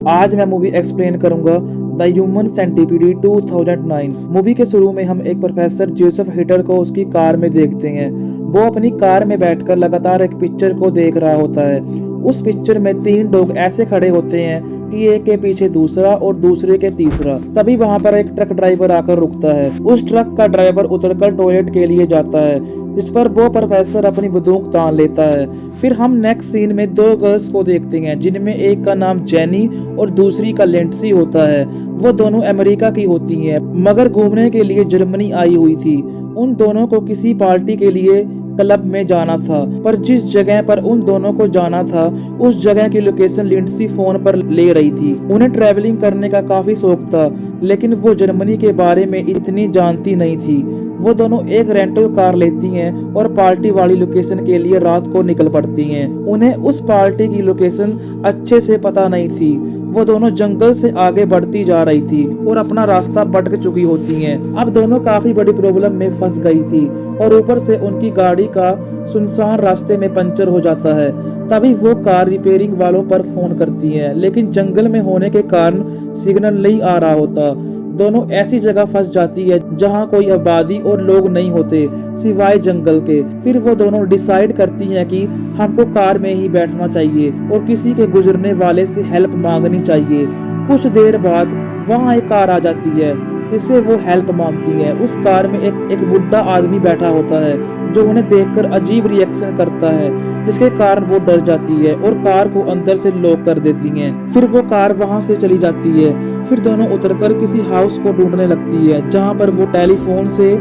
आज मैं movie explain करूंगा द ह्यूमन सेंटिपिड 2009। मूवी के शुरू में हम एक प्रोफेसर जोसेफ हिटलर को उसकी कार में देखते हैं। वो अपनी कार में बैठकर लगातार एक पिक्चर को देख रहा होता है। उस पिक्चर में 3 लोग ऐसे खड़े होते हैं कि एक के पीछे दूसरा और दूसरे के तीसरा। तभी वहां पर एक ट्रक ड्राइवर आकर रुकता है। उस ट्रक का ड्राइवर उतरकर टॉयलेट के लिए जाता है, जिस पर वो प्रोफेसर अपनी बंदूक तान लेता है। फिर हम नेक्स्ट सीन में 2 गर्ल्स को देखते हैं, जिनमें एक का नाम जेनी और दूसरी का लिंडसी होता है। वो दोनों अमेरिका की होती हैं, मगर घूमने के लिए जर्मनी आई हुई थी। उन दोनों को किसी पार्टी के लिए क्लब में जाना था, पर जिस जगह पर उन दोनों को जाना था उस जगह की लोकेशन लिंडसी फोन पर ले रही थी। उन्हें ट्रैवलिंग करने का काफी शौक था, लेकिन वो जर्मनी के बारे में इतनी जानती नहीं थी। वो दोनों एक रेंटल कार लेती हैं और पार्टी वाली लोकेशन के लिए रात को निकल पड़ती हैं। उन्हें उस पार्टी की लोकेशन अच्छे से पता नहीं थी। वो दोनों जंगल से आगे बढ़ती जा रही थी और अपना रास्ता भटक चुकी होती हैं। अब दोनों काफी बड़ी प्रॉब्लम में फंस गई थी और ऊपर से उनकी गाड़ी का सुनसान रास्ते में पंचर हो जाता है। तभी वो कार रिपेयरिंग वालों पर फोन करती है, लेकिन जंगल में होने के कारण सिग्नल नहीं आ रहा होता। दोनों ऐसी जगह फंस जाती है जहां कोई आबादी और लोग नहीं होते सिवाय जंगल के। फिर वो दोनों डिसाइड करती हैं कि हमको कार में ही बैठना चाहिए और किसी के गुजरने वाले से हेल्प मांगनी चाहिए। कुछ देर बाद वहां एक कार आ जाती है जिससे वो हेल्प मांगती है। उस कार में एक बुढ़ा आदमी बैठा होता है जो उन्हें देखकर अजीब रिएक्शन करता है, जिसके कारण वो डर जाती है और कार को अंदर से लॉक कर देती हैं। फिर वो कार वहां से चली जाती है। फिर दोनों उतरकर किसी हाउस को ढूंढने लगती है जहां पर वो टेलीफोन से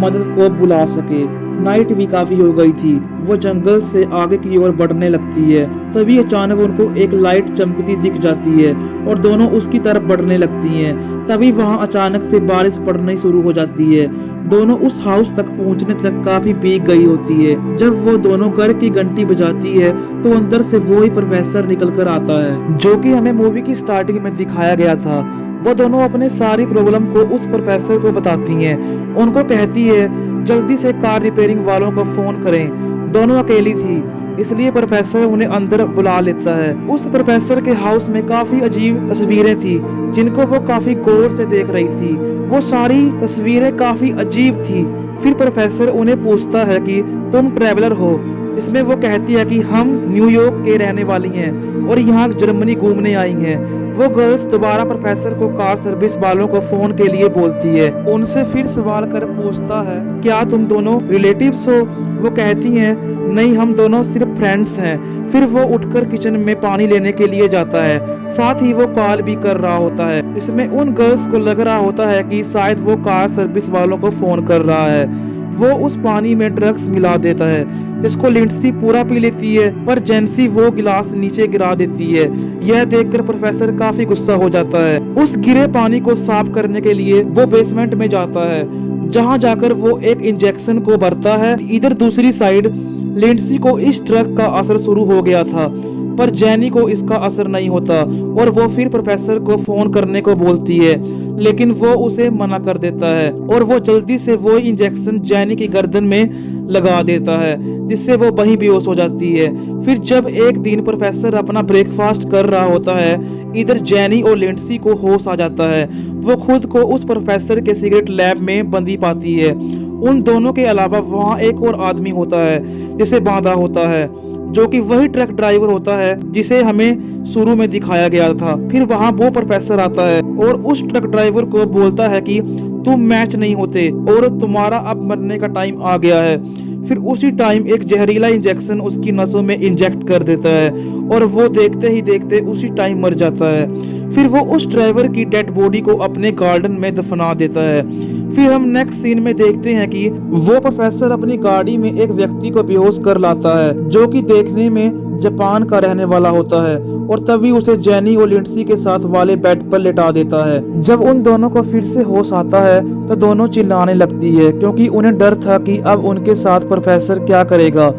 मदद को बुला सके। नाइट भी काफी हो गई थी। वो जंगल से आगे की ओर बढ़ने लगती है। तभी अचानक उनको एक लाइट चमकती दिख जाती है और दोनों उसकी तरफ बढ़ने लगती हैं। तभी वहां अचानक से बारिश पड़नी शुरू हो जाती है। दोनों उस हाउस तक पहुंचने तक काफी भीग गई होती है। जब वो दोनों घर की घंटी बजाती है तो अंदर से वो ही प्रोफेसर निकल कर आता है, जो कि हमें मूवी की स्टार्टिंग में दिखाया गया था। वो दोनों अपने सारी प्रॉब्लम को उस प्रोफेसर को बताती हैं। उनको कहती है जल्दी से कार रिपेयरिंग वालों को फोन करें। दोनों अकेली थी, इसलिए प्रोफेसर उन्हें अंदर बुला लेता है। उस प्रोफेसर के हाउस में काफी अजीब तस्वीरें थी जिनको वो काफी गौर से देख रही थी। वो सारी तस्वीरें काफी अजीब थी। फिर प्रोफेसर उन्हें पूछता है कि तुम ट्रैवलर हो, जिसमें वो कहती है कि हम न्यूयॉर्क के रहने वाली हैं और यहाँ जर्मनी घूमने आई हैं। वो गर्ल्स दोबारा प्रोफेसर को कार सर्विस वालों को फोन के लिए बोलती है। उनसे फिर सवाल कर पूछता है क्या तुम दोनों रिलेटिव्स हो? वो कहती हैं नहीं, हम दोनों सिर्फ फ्रेंड्स हैं। फिर वो उठकर किचन में पानी लेने के लिए जाता है, साथ ही वो कॉल भी कर रहा होता है। इसमें उन गर्ल्स को लग रहा होता है कि शायद वो कार सर्विस वालों को फोन कर रहा है। वो उस पानी में ड्रग्स मिला देता है, जिसको लिंडसी पूरा पी लेती है, पर जेंसी वो गिलास नीचे गिरा देती है। यह देखकर प्रोफेसर काफी गुस्सा हो जाता है। उस गिरे पानी को साफ करने के लिए वो बेसमेंट में जाता है, जहां जाकर वो एक इंजेक्शन को भरता है। इधर दूसरी साइड लिंडसी को इस ड्रग का असर शुरू हो गया था, पर जेनी को इसका असर नहीं होता और वो फिर प्रोफेसर को फोन करने को बोलती है, लेकिन वो उसे मना कर देता है और वो जल्दी से वो इंजेक्शन जेनी की गर्दन में लगा देता है, जिससे वो वहीं बेहोश हो जाती है। फिर जब एक दिन प्रोफेसर अपना ब्रेकफास्ट कर रहा होता है, इधर जेनी और लिंडसी को होश आ जाता है। वो खुद को उस प्रोफेसर के सिगरेट लैब में बंदी पाती है। उन दोनों के अलावा वहाँ एक और आदमी होता है जिसे बांधा होता है, जो कि वही ट्रक ड्राइवर होता है जिसे हमें शुरू में दिखाया गया था। फिर वहाँ वो प्रोफेसर आता है और उस ट्रक ड्राइवर को बोलता है कि तुम मैच नहीं होते और तुम्हारा अब मरने का टाइम आ गया है। फिर उसी टाइम एक जहरीला इंजेक्शन उसकी नसों में इंजेक्ट कर देता है और वो देखते ही देखते उसी टाइम मर जाता है। फिर वो उस ड्राइवर की डेड बॉडी को अपने गार्डन में दफना देता है। फिर हम नेक्स्ट सीन में देखते हैं कि वो प्रोफेसर अपनी गाड़ी में एक व्यक्ति को बेहोश कर लाता है, जो कि देखने में जापान का रहने वाला होता है, और तभी उसे जेनी और लिंडसी के साथ वाले बेड पर लेटा देता है। जब उन दोनों को फिर से होश आता है तो दोनों चिल्लाने लगती है, क्योंकि उन्हें डर था कि अब उनके साथ प्रोफेसर क्या करेगा।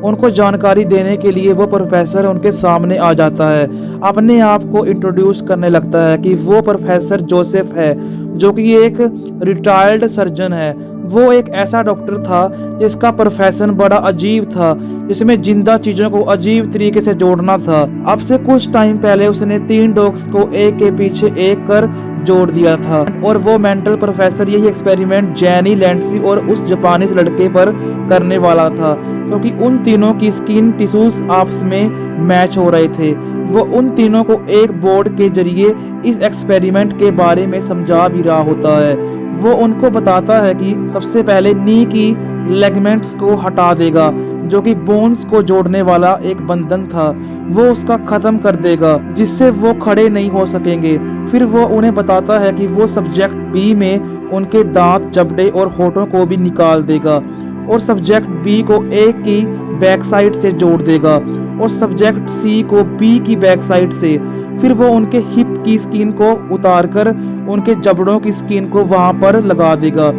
उनको जानकारी देने के लिए वो प्रोफेसर उनके सामने आ जाता है। अपने आप को इंट्रोड्यूस करने लगता है कि वो प्रोफेसर जोसेफ है, जो कि एक रिटायर्ड सर्जन है। वो एक ऐसा डॉक्टर था जिसका प्रोफेशन बड़ा अजीब था, जिसमें जिंदा चीजों को अजीब तरीके से जोड़ना था। अब से कुछ टाइम पहले उसने 3 डॉग्स को एक के पीछे एक कर जोड़ दिया था, और वो मेंटल प्रोफेसर यही एक्सपेरिमेंट जैनी लैंडसी और उस जापानीज लड़के पर करने वाला था, क्योंकि उन तीनों की स्किन टिश्यूज आपस में मैच हो रहे थे। वो उन तीनों को एक बोर्ड के जरिए इस एक्सपेरिमेंट के बारे में समझा भी रहा होता है। वो उनको बताता है कि सबसे पहले नी की लेगमेंट्स को हटा देगा, जो कि बोन्स को जोड़ने वाला एक बंधन था, वो उसका खत्म कर देगा, जिससे वो खड़े नहीं हो सकेंगे। फिर वो उन्हें बताता है कि वो सब्जेक्ट बी में उनके दांत, जबड़े और होठों को भी निकाल देगा, और सब्जेक्ट बी को ए की बैक साइड से जोड़ देगा, और सब्जेक्ट सी को बी की बैक साइड से। फिर वो उनके हिप की स्किन को उतारकर उनके जबड़ों की स्किन को वहां पर लगा देगा।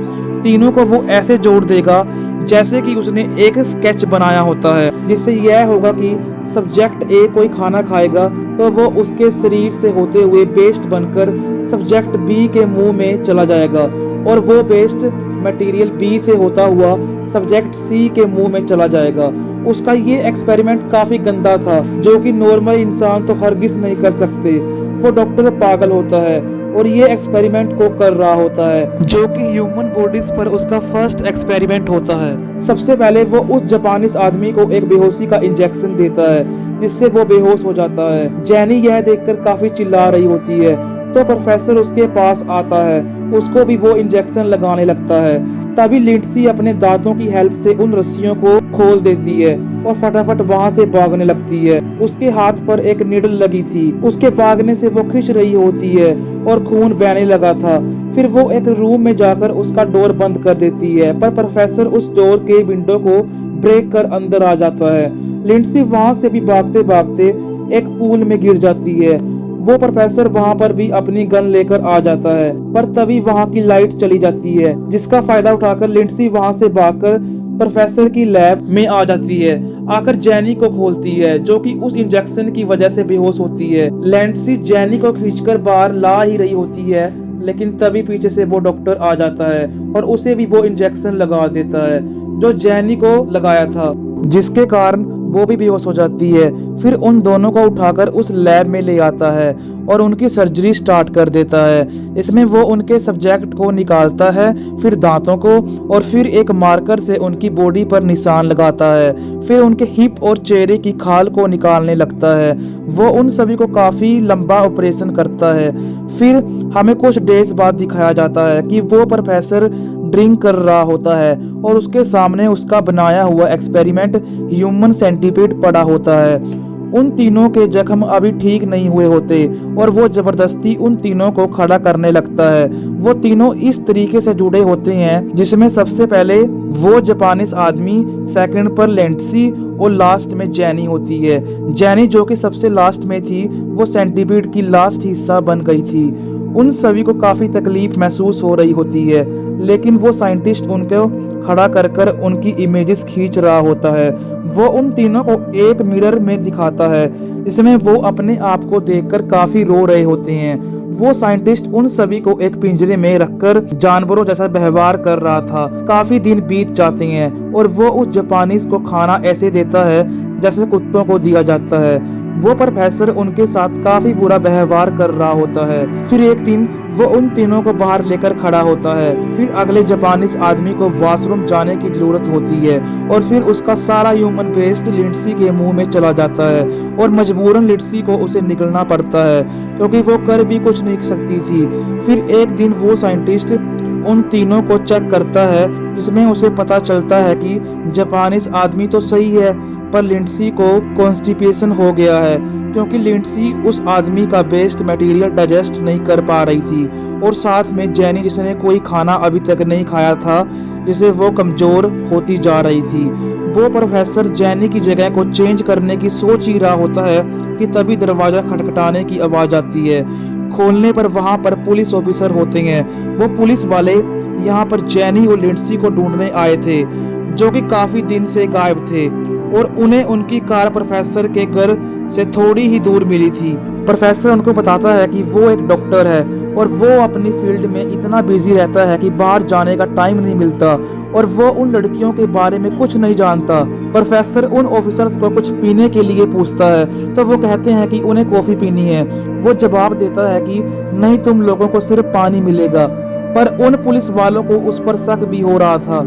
तीनों को वो ऐसे जोड़ देगा जैसे कि उसने एक स्केच बनाया होता है, जिससे यह होगा कि सब्जेक्ट ए कोई खाना खाएगा तो वो उसके शरीर से होते हुए वेस्ट बनकर सब्जेक्ट बी के मुंह में चला जाएगा, और वो वेस्ट मटेरियल बी से होता हुआ सब्जेक्ट सी के मुंह में चला जाएगा। उसका ये एक्सपेरिमेंट काफी गंदा था, जो कि नॉर्मल इंसान तो हरगिज नहीं कर सकते। वो डॉक्टर पागल होता है और ये एक्सपेरिमेंट को कर रहा होता है, जो कि ह्यूमन बॉडीज पर उसका फर्स्ट एक्सपेरिमेंट होता है। सबसे पहले वो उस जापानीज आदमी को एक बेहोशी का इंजेक्शन देता है, जिससे वो बेहोश हो जाता है। जैनी यह देखकर काफी चिल्ला रही होती है, तो प्रोफेसर उसके पास आता है, उसको भी वो इंजेक्शन लगाने लगता है। तभी लिंडसी अपने दांतों की हेल्प से उन रस्सियों को खोल देती है और फटाफट वहां से भागने लगती है। उसके हाथ पर एक नीडल लगी थी, उसके भागने से वो खिंच रही होती है और खून बहने लगा था। फिर वो एक रूम में जाकर उसका डोर बंद कर देती है, पर प्रोफेसर उस डोर के विंडो को ब्रेक कर अंदर आ जाता है। लिंडसी वहां से भी भागते भागते एक पूल में गिर जाती है। वो प्रोफेसर वहां पर भी अपनी गन लेकर आ जाता है, पर तभी वहां की लाइट चली जाती है, जिसका फायदा उठाकर लिंडसी वहां से भागकर प्रोफेसर की लैब में आ जाती है। आकर जैनी को खोलती है, जो कि उस इंजेक्शन की वजह से बेहोश होती है। लिंडसी जैनी को खींचकर बाहर ला ही रही होती है, लेकिन तभी पीछे से वो डॉक्टर आ जाता है और उसे भी वो इंजेक्शन लगा देता है जो जैनी को लगाया था, जिसके कारण वो भी बेहोश हो जाती है। फिर उन दोनों को उठाकर उस लैब में ले आता है और उनकी सर्जरी स्टार्ट कर देता है। इसमें वो उनके सब्जेक्ट को निकालता है, फिर दांतों को, और फिर एक मार्कर से उनकी बॉडी पर निशान लगाता है। फिर उनके हिप और चेहरे की खाल को निकालने लगता है। वो उन सभी को काफी लंबा ऑपरेशन करता है। फिर हमें कुछ डेज बाद दिखाया जाता है कि वो प्रोफेसर ड्रिंक कर रहा होता है और उसके सामने उसका बनाया हुआ एक्सपेरिमेंट ह्यूमन सेंटीपीड पड़ा होता है। उन तीनों के जख्म अभी ठीक नहीं हुए होते और वो जबरदस्ती उन तीनों को खड़ा करने लगता है। वो तीनों इस तरीके से जुड़े होते हैं, जिसमें सबसे पहले वो जापानीज आदमी, सेकंड पर लिंडसी और लास्ट में जैनी होती है। जैनी, जो कि सबसे लास्ट में थी, वो सेंटीपीड की लास्ट हिस्सा बन गई थी। उन सभी को काफी तकलीफ महसूस हो रही होती है, लेकिन वो साइंटिस्ट उनको खड़ा कर कर उनकी इमेजेस खींच रहा होता है। वो उन तीनों को एक मिरर में दिखाता है, जिसमें वो अपने आप को देखकर काफी रो रहे होते हैं। वो साइंटिस्ट उन सभी को एक पिंजरे में रखकर जानवरों जैसा व्यवहार कर रहा था। काफी दिन बीत जाते हैं और वो उस जापानीज को खाना ऐसे देता है जैसे कुत्तों को दिया जाता है। वो प्रोफेसर उनके साथ काफी बुरा व्यवहार कर रहा होता है। फिर एक दिन वो उन तीनों को बाहर लेकर खड़ा होता है। फिर अगले जापानीज आदमी को वॉशरूम जाने की जरूरत होती है और फिर उसका सारा ह्यूमन वेस्ट लिंडसी के मुंह में चला जाता है और मजबूरन लिंडसी को उसे निकलना पड़ता है, क्योंकि वो कर भी कुछ नहीं सकती थी। फिर एक दिन वो साइंटिस्ट उन तीनों को चेक करता है, जिसमें उसे पता चलता है कि जापानीज आदमी तो सही है, पर लिंडसी को कॉन्स्टिपेशन हो गया है, क्योंकि लिंडसी उस आदमी का वेस्ट मटेरियल डाइजेस्ट नहीं कर पा रही थी। और साथ में जैनी, जिसने कोई खाना अभी तक नहीं खाया था, जिसे वो कमजोर होती जा रही थी। वो प्रोफेसर जैनी की जगह को चेंज करने की सोच ही रहा होता है कि तभी दरवाजा खटखटाने की आवाज आती है। खोलने पर वहां पर पुलिस ऑफिसर होते हैं। वो पुलिस वाले यहाँ पर जैनी और लिंडसी को ढूंढने आए थे, जो कि काफी दिन से गायब थे, और उन्हें उनकी कार प्रोफेसर के घर से थोड़ी ही दूर मिली थी। प्रोफेसर उनको बताता है कि वो एक डॉक्टर है और वो अपनी फील्ड में इतना बिजी रहता है कि बाहर जाने का टाइम नहीं मिलता और वो उन लड़कियों के बारे में कुछ नहीं जानता। प्रोफेसर उन ऑफिसर्स को कुछ पीने के लिए पूछता है तो वो कहते हैं कि उन्हें कॉफी पीनी है। वो जवाब देता है कि नहीं, तुम लोगों को सिर्फ पानी मिलेगा। पर उन पुलिस वालों को उस पर शक भी हो रहा था।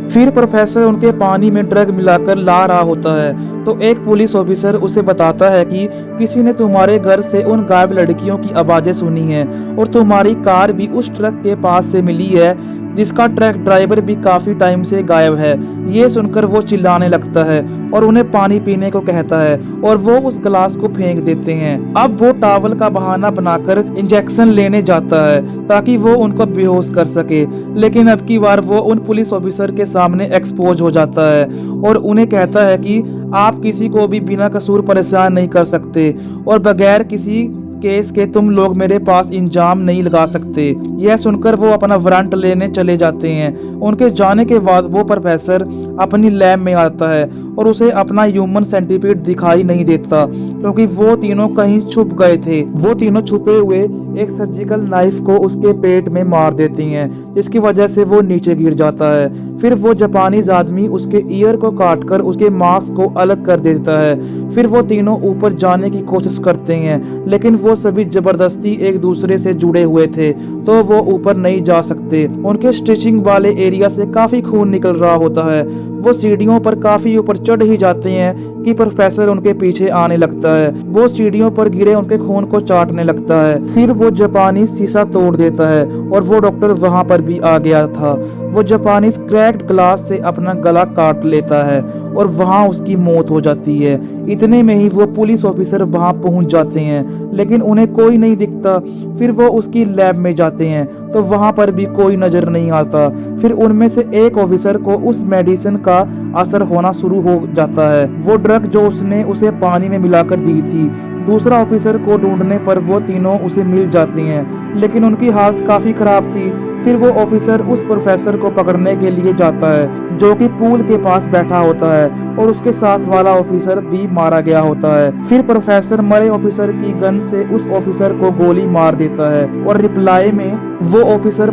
फिर प्रोफेसर उनके पानी में ड्रग मिलाकर ला रहा होता है तो एक पुलिस ऑफिसर उसे बताता है कि किसी ने तुम्हारे घर से उन गायब लड़कियों की आवाजें सुनी हैं और तुम्हारी कार भी उस ट्रक के पास से मिली है जिसका ट्रक ड्राइवर भी काफी टाइम से गायब है। ये सुनकर वो चिल्लाने लगता है और उन्हें पानी पीने को कहता है और वो उस गिलास को फेंक देते हैं। अब वो टॉवल का बहाना बनाकर इंजेक्शन लेने जाता है ताकि वो उनको बेहोश कर सके, लेकिन अब की बार वो उन पुलिस ऑफिसर के सामने एक्सपोज हो जाता है और उन्हें कहता है कि आप किसी को भी बिना कसूर परेशान नहीं कर सकते और बगैर किसी केस के तुम लोग मेरे पास इंजाम नहीं लगा सकते। यह सुनकर वो अपना वारंट लेने चले जाते हैं। उनके जाने के बाद वो प्रोफेसर अपनी लैब में आता है और उसे अपना ह्यूमन सेंटीपीड दिखाई नहीं देता क्योंकि वो तीनों कहीं छुप गए थे। वो तीनों छुपे हुए एक सर्जिकल नाइफ को उसके पेट में मार देती हैं जिसकी वजह से वो नीचे गिर जाता है। फिर वो जापानीज आदमी उसके ईयर को काटकर उसके मांस को अलग कर देता है। फिर वो तीनों ऊपर जाने की कोशिश करते हैं लेकिन वो सभी जबरदस्ती एक दूसरे से जुड़े हुए थे तो वो ऊपर नहीं जा सकते। उनके स्टिचिंग वाले एरिया से काफी खून निकल रहा होता है। वो सीढ़ियों पर काफी ऊपर चढ़ ही जाते हैं कि प्रोफेसर उनके पीछे आने लगता है। वो सीढ़ियों पर गिरे उनके खून को चाटने लगता है। फिर वो जापानी शीशा तोड़ देता है और वो डॉक्टर वहां पर भी आ गया था। वो जापानी क्रैक्ड ग्लास से अपना गला काट लेता है और वहां उसकी मौत हो जाती है। इतने में ही वो पुलिस ऑफिसर वहां पहुंच जाते हैं लेकिन उन्हें कोई नहीं दिखता। फिर वो उसकी लैब में जाते हैं तो वहां पर भी कोई नजर नहीं आता। फिर उनमें से एक ऑफिसर को उस मेडिसिन का असर होना शुरू हो जाता है, वो ड्रग जो उसने उसे पानी में मिलाकर दी थी। दूसरा ऑफिसर को ढूंढने पर वो तीनों उसे मिल जाती हैं लेकिन उनकी हालत काफी खराब थी। फिर वो ऑफिसर उस प्रोफेसर को पकड़ने के लिए जाता है जो कि पूल के पास बैठा होता है और उसके साथ वाला ऑफिसर भी मारा गया होता है। फिर प्रोफेसर मरे ऑफिसर की गन से उस ऑफिसर को गोली मार देता है और रिप्लाई में वो ऑफिसर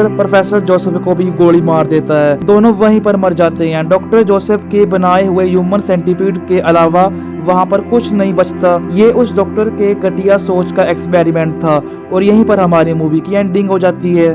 प्रोफेसर जोसेफ को भी गोली मार देता है। दोनों वहीं पर मर जाते हैं। डॉक्टर जोसेफ के बनाए हुए ह्यूमन सेंटीपीड के अलावा वहां पर कुछ नहीं बचता। ये उस डॉक्टर के घटिया सोच का एक्सपेरिमेंट था और यहीं पर हमारी मूवी की एंडिंग हो जाती है।